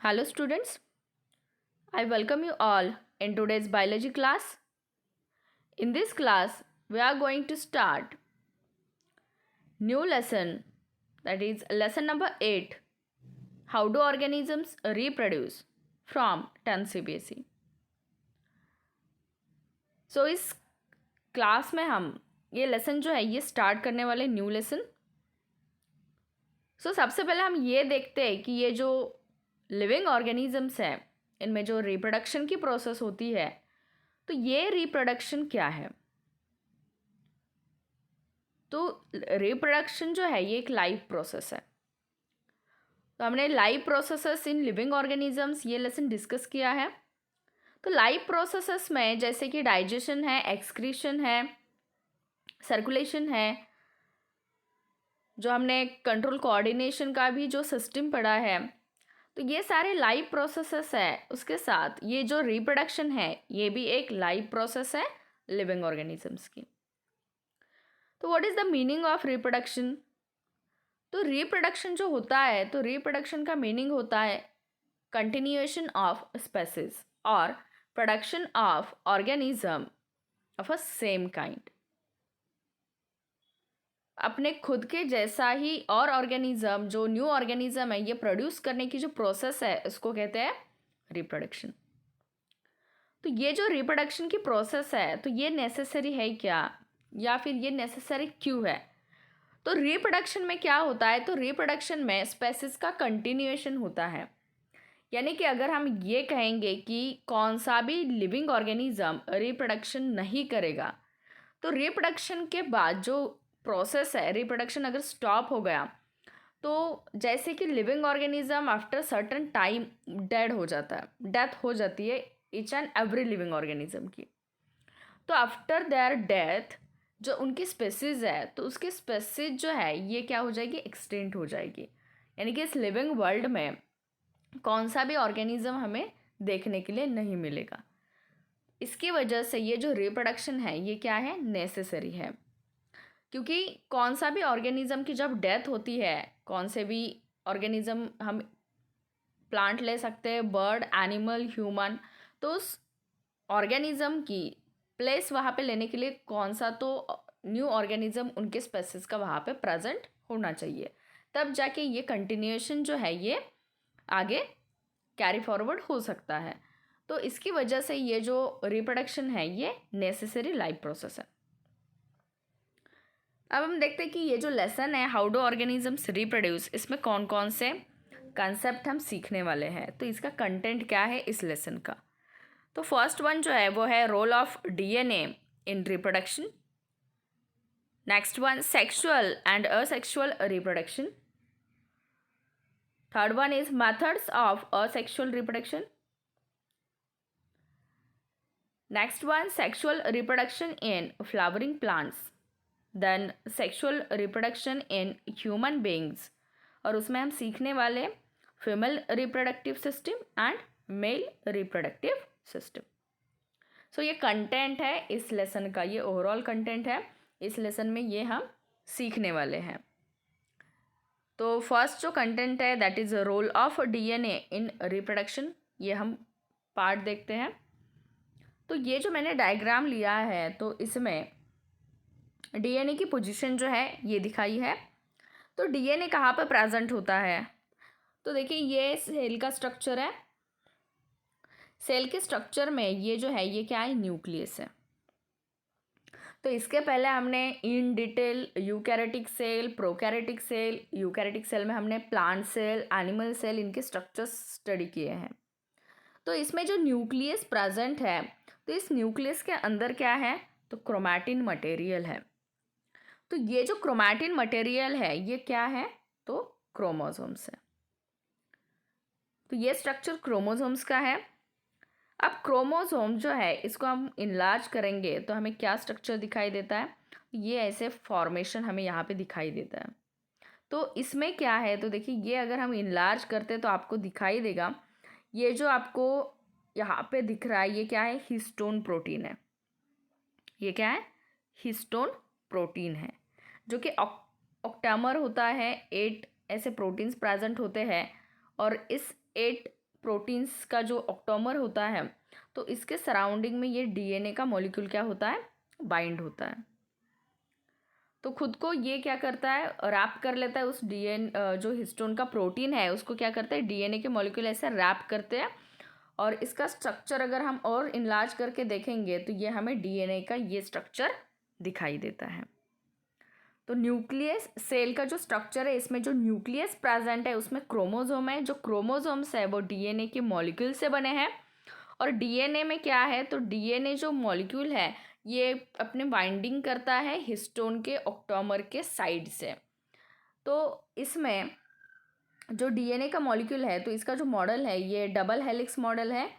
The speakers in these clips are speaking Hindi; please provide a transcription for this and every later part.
Hello students, I welcome you all in today's biology class. In this class, we are going to start new lesson, that is lesson number 8, How do organisms reproduce, from 10 CBSE. So इस क्लास में हम ये लेसन जो है ये स्टार्ट करने वाले न्यू लेसन. सो सबसे पहले हम ये देखते हैं कि ये जो लिविंग ऑर्गेनिजम्स हैं इनमें जो रिप्रोडक्शन की प्रोसेस होती है, तो ये रिप्रोडक्शन क्या है. तो रिप्रोडक्शन जो है ये एक लाइव प्रोसेस है. तो हमने live processes in living organisms ये लेसन डिस्कस किया है. तो लाइव प्रोसेसेस में जैसे कि डाइजेशन है, एक्सक्रीशन है, सर्कुलेशन है, जो हमने कंट्रोल कोऑर्डिनेशन का भी जो सिस्टम पढ़ा है, तो ये सारे लाइव प्रोसेसेस है. उसके साथ ये जो रिप्रोडक्शन है ये भी एक लाइव प्रोसेस है लिविंग ऑर्गेनिजम्स की. तो what is the meaning of reproduction. तो रिप्रोडक्शन जो होता है, तो रिप्रोडक्शन का मीनिंग होता है कंटिन्यूएशन ऑफ स्पेसीज और production of organism of a same kind. अपने खुद के जैसा ही और ऑर्गेनिज्म, जो न्यू ऑर्गेनिज्म है, ये प्रोड्यूस करने की जो प्रोसेस है इसको कहते हैं रिप्रोडक्शन. तो ये जो रिप्रोडक्शन की प्रोसेस है, तो ये नेसेसरी है क्या, या फिर ये नेसेसरी क्यों है. तो रिप्रोडक्शन में क्या होता है, तो रिप्रोडक्शन में स्पेसीज का कंटिन्यूएशन होता है. यानी कि अगर हम ये कहेंगे कि कौन सा भी लिविंग ऑर्गेनिज्म रिप्रोडक्शन नहीं करेगा, तो रिप्रोडक्शन के बाद जो प्रोसेस है, रिप्रोडक्शन अगर स्टॉप हो गया, तो जैसे कि living organism after certain time dead हो जाता है, डेथ हो जाती है each and every living organism की. तो आफ्टर देयर डेथ जो उनकी स्पेसीज है, तो उसकी स्पेसीज जो है ये क्या हो जाएगी, एक्सटिंक्ट हो जाएगी. यानी कि इस लिविंग वर्ल्ड में कौन सा भी ऑर्गेनिज्म हमें देखने के लिए नहीं मिलेगा. इसकी वजह से ये जो रिप्रोडक्शन है ये क्या है, नेसेसरी है. क्योंकि कौन सा भी ऑर्गेनिज्म की जब डेथ होती है, कौन से भी ऑर्गेनिज्म, हम प्लांट ले सकते हैं, बर्ड, एनिमल, ह्यूमन, तो उस ऑर्गेनिज्म की प्लेस वहाँ पे लेने के लिए कौन सा तो न्यू ऑर्गेनिज्म उनके स्पेसीज का वहाँ पे प्रेजेंट होना चाहिए. तब जाके ये कंटिन्यूएशन जो है ये आगे कैरी फॉरवर्ड हो सकता है. तो इसकी वजह से ये जो रिप्रोडक्शन है ये नेसेसरी लाइफ प्रोसेस है. अब हम देखते हैं कि ये जो लेसन है हाउ डू ऑर्गेनिजम्स रिप्रोड्यूस, इसमें कौन कौन से कंसेप्ट हम सीखने वाले हैं. तो इसका कंटेंट क्या है इस लेसन का. तो फर्स्ट वन जो है वो है role of DNA in reproduction. Next one sexual and asexual reproduction. Third one is methods of asexual reproduction. Next one sexual reproduction in flowering plants. Then sexual reproduction in human beings, और उसमें हम सीखने वाले female reproductive system and male reproductive system. So ये कंटेंट है इस लेसन का, ये ओवरऑल कंटेंट है इस लेसन में, ये हम सीखने वाले हैं. तो फर्स्ट जो कंटेंट है that is role of DNA in reproduction, ये हम पार्ट देखते हैं. तो ये जो मैंने डायग्राम लिया है, तो इसमें डीएनए की पोजीशन जो है ये दिखाई है. तो डीएनए कहाँ पर प्रेजेंट होता है, तो देखिए ये सेल का स्ट्रक्चर है. सेल के स्ट्रक्चर में ये जो है ये क्या है, न्यूक्लियस है. तो इसके पहले हमने in detail eukaryotic cell, prokaryotic cell, eukaryotic cell में हमने प्लांट सेल, एनिमल सेल, इनके स्ट्रक्चर्स स्टडी किए हैं. तो इसमें जो न्यूक्लियस प्रेजेंट है, तो इस न्यूक्लियस के अंदर क्या है, तो क्रोमैटिन मटेरियल है. तो ये जो क्रोमैटिन मटेरियल है ये क्या है, तो क्रोमोसोम्स है. तो ये स्ट्रक्चर क्रोमोसोम्स का है. अब क्रोमोसोम जो है इसको हम इनलार्ज करेंगे तो हमें क्या स्ट्रक्चर दिखाई देता है, ये ऐसे फॉर्मेशन हमें यहाँ पे दिखाई देता है. तो इसमें क्या है, तो देखिए ये अगर हम इनलार्ज करते तो आपको दिखाई देगा, ये जो आपको यहाँ पे दिख रहा है ये क्या है, हिस्टोन प्रोटीन है. ये क्या है, हिस्टोन प्रोटीन है, जो कि ऑक्टामर होता है. 8 ऐसे प्रोटीन्स प्रेजेंट होते हैं, और इस 8 प्रोटीन्स का जो ऑक्टोमर होता है, तो इसके सराउंडिंग में ये डीएनए का मॉलिक्यूल क्या होता है, बाइंड होता है। तो खुद को ये क्या करता है, रैप कर लेता है उस जो हिस्टोन का प्रोटीन है उसको क्या करता है, डीएनए के मॉलिक्यूल ऐसे रैप करते हैं। और इसका स्ट्रक्चर अगर हम और इनलार्ज करके देखेंगे तो ये हमें डीएनए का ये स्ट्रक्चर दिखाई देता है। तो न्यूक्लियस सेल का जो स्ट्रक्चर है, इसमें जो न्यूक्लियस प्रेजेंट है उसमें क्रोमोसोम है। जो क्रोमोसोम्स है वो डीएनए के मॉलिक्यूल से बने हैं। और डीएनए में क्या है, तो डीएनए जो मॉलिक्यूल है ये अपने बाइंडिंग करता है हिस्टोन के ऑक्टोमर के साइड से। तो इसमें जो डीएनए का मॉलिक्यूल है, तो इसका जो मॉडल है ये डबल हेलिक्स मॉडल है,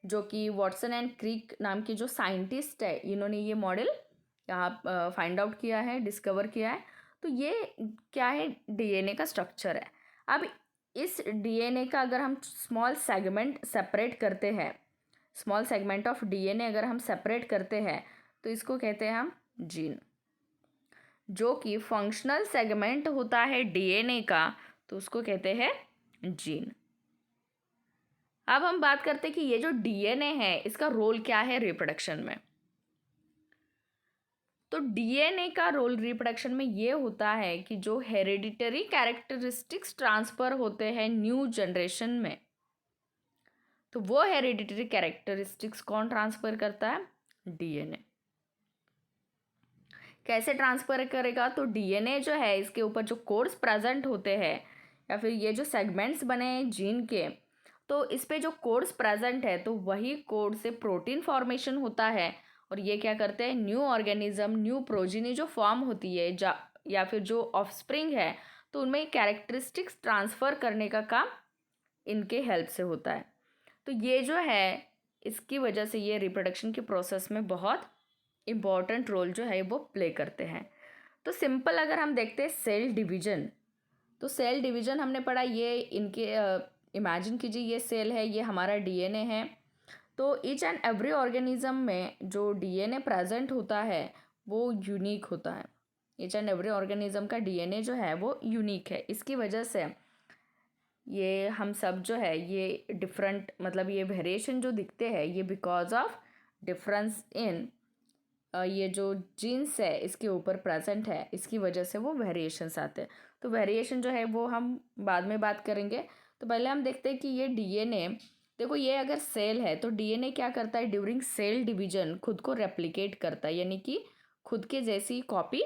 जो कि वॉटसन एंड क्रिक नाम के जो साइंटिस्ट है इन्होंने ये मॉडल यहाँ फाइंड आउट किया है, डिस्कवर किया है। तो ये क्या है, डीएनए का स्ट्रक्चर है। अब इस डीएनए का अगर हम स्मॉल सेगमेंट सेपरेट करते हैं, स्मॉल सेगमेंट ऑफ डीएनए अगर हम सेपरेट करते हैं तो इसको कहते हैं हम जीन। जो कि फंक्शनल सेगमेंट होता है डीएनए का तो उसको कहते हैं जीन। अब हम बात करते हैं कि ये जो डीएनए है इसका रोल क्या है रिप्रोडक्शन में। तो डीएनए का रोल रिप्रोडक्शन में ये होता है कि जो हेरिडिटरी कैरेक्टरिस्टिक्स ट्रांसफर होते हैं न्यू जनरेशन में, तो वो हेरिडिटरी कैरेक्टरिस्टिक्स कौन ट्रांसफर करता है, डीएनए। कैसे ट्रांसफर करेगा, तो डीएनए जो है इसके ऊपर जो कोड्स प्रेजेंट होते हैं या फिर ये जो सेगमेंट्स बने हैं जीन के, तो इस पे जो कोड्स प्रेजेंट है तो वही कोड से प्रोटीन फॉर्मेशन होता है। और ये क्या करते हैं, न्यू ऑर्गेनिज्म, न्यू प्रोजीनी जो फॉर्म होती है या फिर जो ऑफस्प्रिंग है, तो उनमें कैरेक्टरिस्टिक्स ट्रांसफ़र करने का काम इनके हेल्प से होता है। तो ये जो है इसकी वजह से ये रिप्रोडक्शन के प्रोसेस में बहुत इम्पॉर्टेंट रोल जो है वो प्ले करते हैं। तो सिंपल अगर हम देखते हैं सेल डिवीजन, तो सेल डिवीजन हमने पढ़ा, ये इनके इमेजिन कीजिए ये सेल है, ये हमारा डीएनए है। तो ईच एंड एवरी ऑर्गेनिज्म में जो डीएनए प्रेजेंट होता है वो यूनिक होता है। ईच एंड एवरी ऑर्गेनिज्म का डीएनए जो है वो यूनिक है। इसकी वजह से ये हम सब जो है ये डिफरेंट, मतलब ये वेरिएशन जो दिखते हैं ये बिकॉज ऑफ डिफरेंस इन ये जो जीन्स है इसके ऊपर प्रेजेंट है, इसकी वजह से वो वेरिएशंस आते हैं। तो वेरिएशन जो है वो हम बाद में बात करेंगे। तो पहले हम देखते हैं कि ये डीएनए, देखो ये अगर सेल है तो डीएनए क्या करता है, ड्यूरिंग सेल डिवीजन खुद को रेप्लिकेट करता है, यानी कि खुद के जैसी कॉपी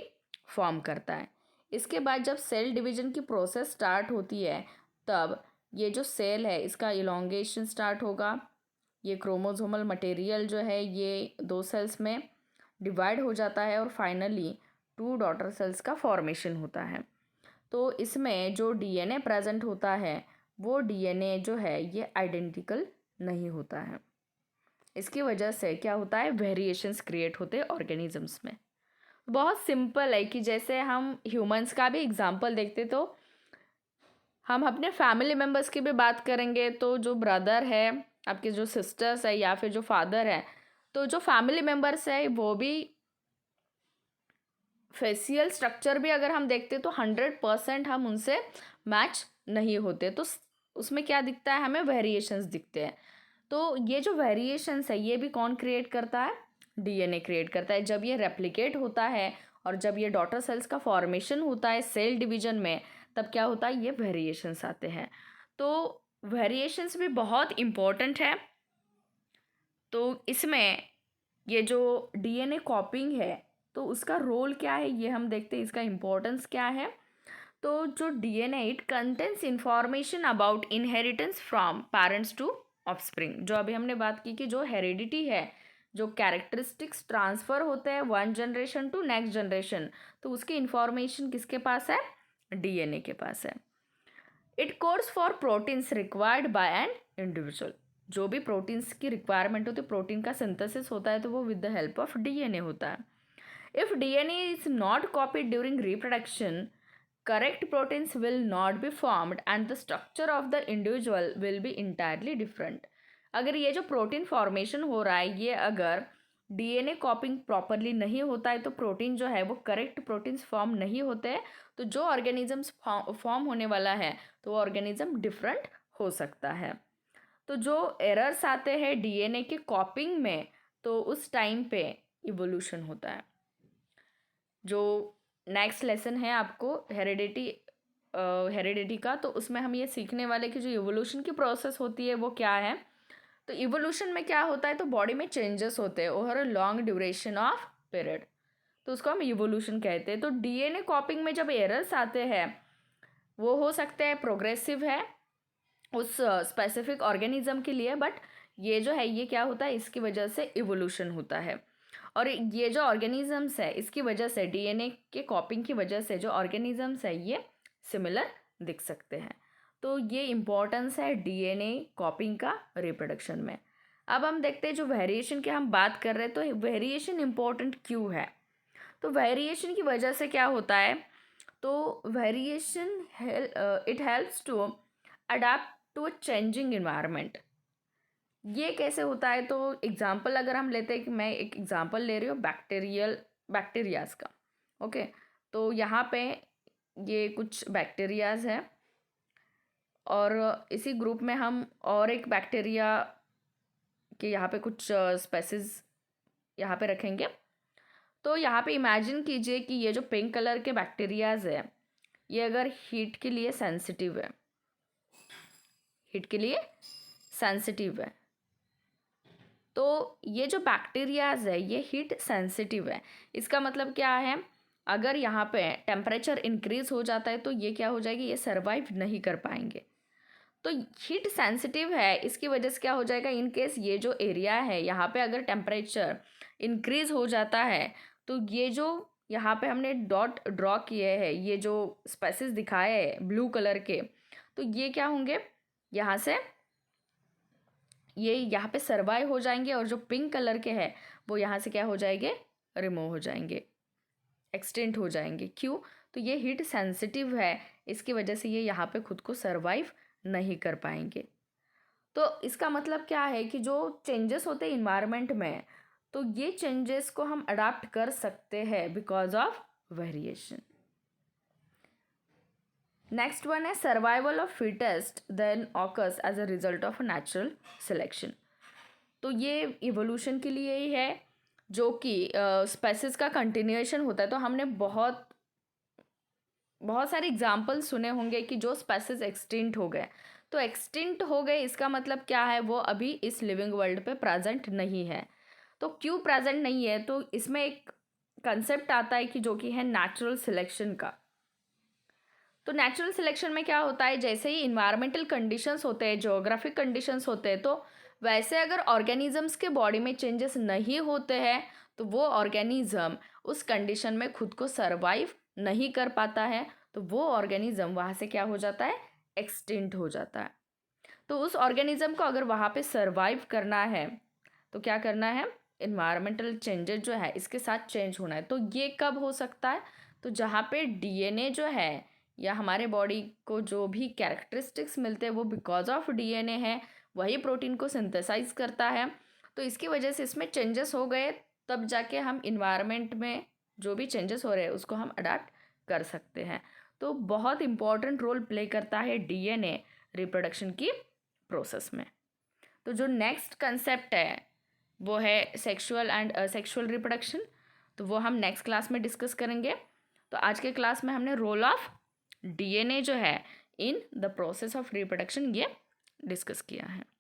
फॉर्म करता है। इसके बाद जब सेल डिवीजन की प्रोसेस स्टार्ट होती है तब ये जो सेल है इसका इलोंगेशन स्टार्ट होगा। ये क्रोमोसोमल मटेरियल जो है ये 2 सेल्स में डिवाइड हो जाता है और फाइनली 2 डॉटर सेल्स का फॉर्मेशन होता है। तो इसमें जो डीएनए प्रेजेंट होता है वो डीएनए जो है ये आइडेंटिकल नहीं होता है। इसकी वजह से क्या होता है, वेरिएशंस क्रिएट होते हैं ऑर्गेनिजम्स में। बहुत सिंपल है कि जैसे हम ह्यूमंस का भी एग्जांपल देखते तो हम अपने फैमिली मेम्बर्स की भी बात करेंगे, तो जो ब्रदर है, आपके जो सिस्टर्स है या फिर जो फादर है, तो जो फैमिली मेम्बर्स है वो भी फेसियल स्ट्रक्चर भी अगर हम देखते तो 100% हम उनसे मैच नहीं होते। तो उसमें क्या दिखता है, हमें वेरिएशंस दिखते हैं। तो ये जो वेरिएशंस है ये भी कौन क्रिएट करता है, डीएनए क्रिएट करता है। जब ये रेप्लिकेट होता है और जब ये डॉटर सेल्स का फॉर्मेशन होता है सेल डिवीजन में, तब क्या होता है, ये वेरिएशंस आते हैं। तो वेरिएशंस भी बहुत इम्पोर्टेंट है। तो इसमें ये जो डीएनए कॉपिंग है तो उसका रोल क्या है ये हम देखते हैं, इसका इम्पोर्टेंस क्या है। तो जो DNA it contains information about inheritance from parents to offspring. जो अभी हमने बात की कि जो हेरिडिटी है, जो कैरेक्टरिस्टिक्स ट्रांसफ़र होते हैं one generation to next generation, तो उसकी इंफॉर्मेशन किसके पास है, डीएनए के पास है। It codes for proteins required by an individual. जो भी प्रोटीन्स की रिक्वायरमेंट होती है, प्रोटीन का सिंथेसिस होता है तो वो with the help of DNA होता है। If DNA is not copied during reproduction, correct proteins will not be formed and the structure of the individual will be entirely different। अगर ये जो प्रोटीन फॉर्मेशन हो रहा है ये अगर डीएनए कॉपिंग प्रॉपरली नहीं होता है तो प्रोटीन जो है वो करेक्ट प्रोटीन्स फॉर्म नहीं होते हैं, तो जो ऑर्गेनिजम्स फॉर्म होने वाला है तो वो ऑर्गेनिज्म डिफरेंट हो सकता है। तो जो एरर्स आते हैं डीएनए के कॉपिंग में, तो उस टाइम पे इवोल्यूशन होता है। जो नेक्स्ट लेसन है आपको हेरिडिटी का, तो उसमें हम ये सीखने वाले कि जो इवोल्यूशन की प्रोसेस होती है वो क्या है। तो इवोल्यूशन में क्या होता है, तो बॉडी में चेंजेस होते हैं over a long duration of period, तो उसको हम इवोल्यूशन कहते हैं। तो डीएनए कॉपिंग में जब एरर्स आते हैं वो हो सकते हैं प्रोग्रेसिव है उस स्पेसिफिक ऑर्गेनिज्म के लिए, बट ये जो है ये क्या होता है, इसकी वजह से इवोल्यूशन होता है। और ये जो ऑर्गेनिजम्स है इसकी वजह से, डीएनए के कॉपिंग की वजह से जो ऑर्गेनिजम्स है ये सिमिलर दिख सकते हैं। तो ये इम्पोर्टेंस है डीएनए कॉपिंग का रिप्रोडक्शन में। अब हम देखते हैं जो वेरिएशन की हम बात कर रहे हैं, तो वेरिएशन इम्पोर्टेंट क्यों है। तो वेरिएशन की वजह से क्या होता है, तो variation it helps to adapt to a changing environment. ये कैसे होता है, तो एग्जांपल अगर हम लेते हैं, कि मैं एक एग्जांपल ले रही हूँ बैक्टीरियाज का। ओके, तो यहाँ पे ये कुछ बैक्टीरियाज है और इसी ग्रुप में हम और एक बैक्टीरिया के यहाँ पे कुछ स्पेसिस यहाँ पे रखेंगे। तो यहाँ पे इमेजिन कीजिए कि ये जो पिंक कलर के बैक्टीरियाज है ये अगर हीट के लिए सेंसिटिव है, हीट के लिए सेंसिटिव है, तो ये जो बैक्टीरियाज है ये हीट सेंसिटिव है। इसका मतलब क्या है, अगर यहाँ पे टेम्परेचर इंक्रीज हो जाता है तो ये क्या हो जाएगी, ये सर्वाइव नहीं कर पाएंगे। तो हीट सेंसिटिव है, इसकी वजह से क्या हो जाएगा, इन केस ये जो एरिया है यहाँ पे अगर टेम्परेचर इंक्रीज हो जाता है, तो ये जो यहाँ पे हमने डॉट ड्रॉ किए हैं, ये जो स्पेसिस दिखाए हैं ब्लू कलर के, तो ये क्या होंगे, यहाँ से ये यहाँ पे सर्वाइव हो जाएंगे, और जो पिंक कलर के हैं वो यहाँ से क्या हो जाएंगे, रिमूव हो जाएंगे, एक्सटेंट हो जाएंगे। क्यों, तो ये हीट सेंसिटिव है, इसकी वजह से ये यहाँ पे खुद को सर्वाइव नहीं कर पाएंगे। तो इसका मतलब क्या है कि जो चेंजेस होते हैं इन्वायरमेंट में, तो ये चेंजेस को हम अडाप्ट कर सकते हैं because of variation. Next one है survival of fittest then occurs as a result of natural selection. तो ये इवोल्यूशन के लिए ही है, जो कि स्पेसिस का कंटिन्यूएशन होता है। तो हमने बहुत सारे एग्जाम्पल सुने होंगे कि जो स्पेसिस एक्सटिंक्ट हो गए, तो एक्सटिंक्ट हो गए इसका मतलब क्या है, वो अभी इस लिविंग वर्ल्ड पे प्रेजेंट नहीं है। तो क्यों प्रेजेंट नहीं है, तो इसमें एक कंसेप्ट आता है कि जो कि है नेचुरल सिलेक्शन का। तो नेचुरल सिलेक्शन में क्या होता है, जैसे ही इन्वायरमेंटल कंडीशंस होते हैं, ज्योग्राफिक कंडीशंस होते हैं, तो वैसे अगर ऑर्गेनिजम्स के बॉडी में चेंजेस नहीं होते हैं तो वो ऑर्गेनिज्म उस कंडीशन में खुद को सर्वाइव नहीं कर पाता है, तो वो ऑर्गेनिज्म वहाँ से क्या हो जाता है, एक्सटिंक्ट हो जाता है। तो उस ऑर्गेनिज्म को अगर वहाँ पे सर्वाइव करना है तो क्या करना है, इन्वायरमेंटल चेंजेस जो है इसके साथ चेंज होना है। तो ये कब हो सकता है, तो जहाँ पे डीएनए जो है या हमारे बॉडी को जो भी कैरेक्टरिस्टिक्स मिलते हैं वो बिकॉज ऑफ डीएनए है, वही प्रोटीन को सिंथेसाइज करता है। तो इसकी वजह से इसमें चेंजेस हो गए, तब जाके हम इन्वायरमेंट में जो भी चेंजेस हो रहे हैं उसको हम अडाप्ट कर सकते हैं। तो बहुत इंपॉर्टेंट रोल प्ले करता है डीएनए रिप्रोडक्शन की प्रोसेस में। तो जो नेक्स्ट कंसेप्ट है वो है सेक्सुअल एंड असेक्सुअल रिप्रोडक्शन, तो वो हम नेक्स्ट क्लास में डिस्कस करेंगे। तो आज के क्लास में हमने रोल ऑफ डीएनए जो है in the process of reproduction ये डिस्कस किया है।